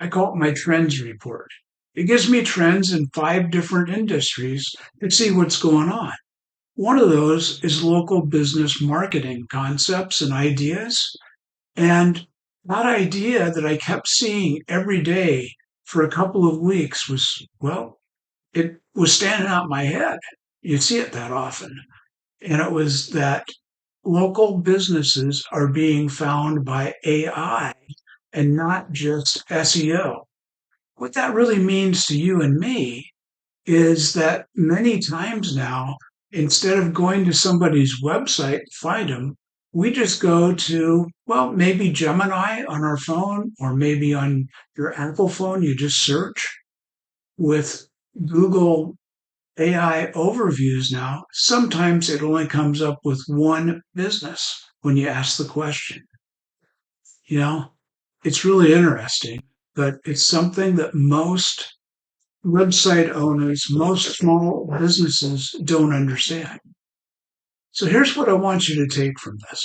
I call it my trends report. It gives me trends in 5 different industries to see what's going on. One of those is local business marketing concepts and ideas. And that idea that I kept seeing every day for a couple of weeks was, well, it was standing out in my head. You see it that often. And it was that local businesses are being found by AI and not just SEO. What that really means to you and me is that many times now, instead of going to somebody's website to find them, we just go to, well, maybe Gemini on our phone, or maybe on your Apple phone, you just search with Google AI overviews now. Sometimes it only comes up with one business when you ask the question. You know, it's really interesting, but it's something that most website owners, most small businesses don't understand. So here's what I want you to take from this.